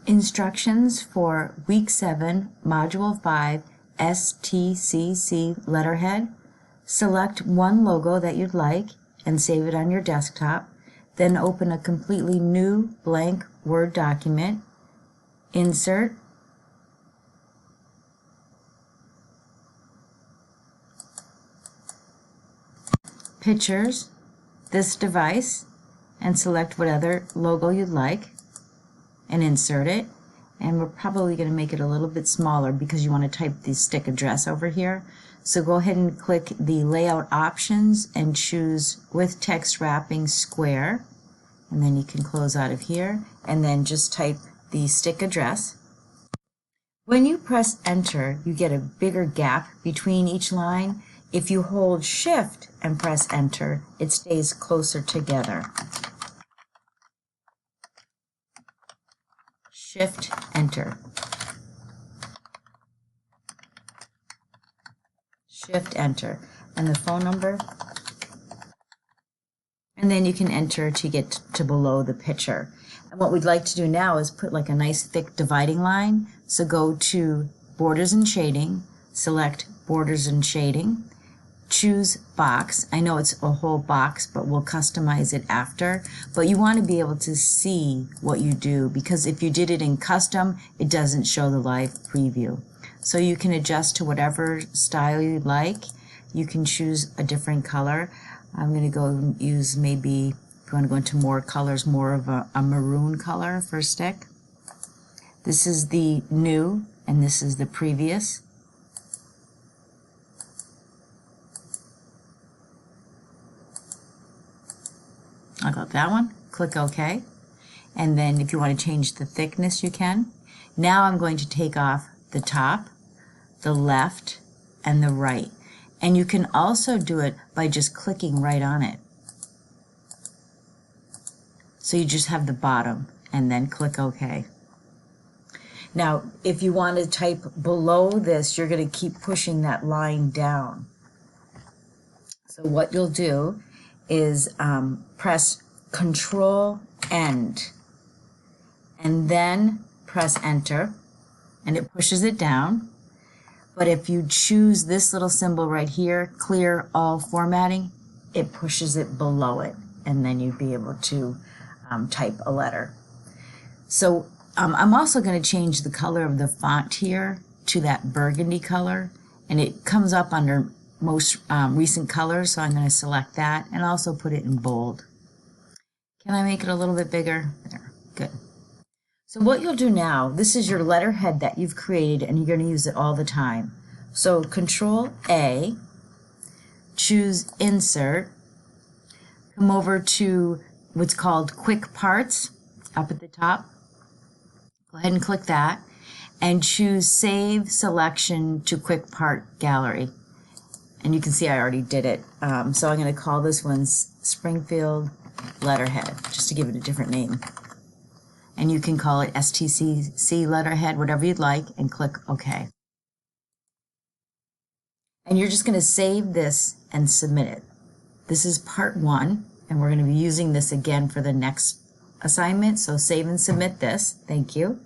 Instructions for Week 7, Module 5, STCC Letterhead. Select one logo that you'd like and save it on your desktop. Then open a completely new blank Word document. Insert. Pictures. This device. And select what other logo you'd like. And insert it, and we're probably going to make it a little bit smaller because you want to type the stick address over here. So go ahead and click the layout options and choose with text wrapping square, and then you can close out of here and then just type the stick address. When you press enter, you get a bigger gap between each line. If you hold shift and press enter, it stays closer together. Shift, enter. Shift, enter. And the phone number. And then you can enter to get to below the picture. And what we'd like to do now is put like a nice thick dividing line. So go to Borders and Shading, select Borders and Shading, choose box. I know it's a whole box, but we'll customize it after. But you want to be able to see what you do, because if you did it in custom, it doesn't show the live preview. So you can adjust to whatever style you like. You can choose a different color. I'm going to go and use, maybe if you want to go into more colors, more of a maroon color for stick. This is the new and this is the previous. I got that one. Click OK. And then if you want to change the thickness, you can. Now I'm going to take off the top, the left, and the right. And you can also do it by just clicking right on it. So you just have the bottom and then click OK. Now, if you want to type below this, you're going to keep pushing that line down. So what you'll do is press Control End and then press enter, and it pushes it down. But if you choose this little symbol right here, clear all formatting, it pushes it below it, and then you'd be able to type a letter. So I'm also going to change the color of the font here to that burgundy color, and it comes up under most recent colors, so I'm going to select that and also put it in bold. Can I make it a little bit bigger? There, good. So what you'll do now, this is your letterhead that you've created and you're going to use it all the time. So Control A, choose Insert, come over to what's called Quick Parts up at the top. Go ahead and click that and choose Save Selection to Quick Part Gallery. And you can see I already did it. So I'm going to call this one Springfield Letterhead, just to give it a different name. And you can call it STCC Letterhead, whatever you'd like, and click OK. And you're just going to save this and submit it. This is part 1, and we're going to be using this again for the next assignment. So save and submit this. Thank you.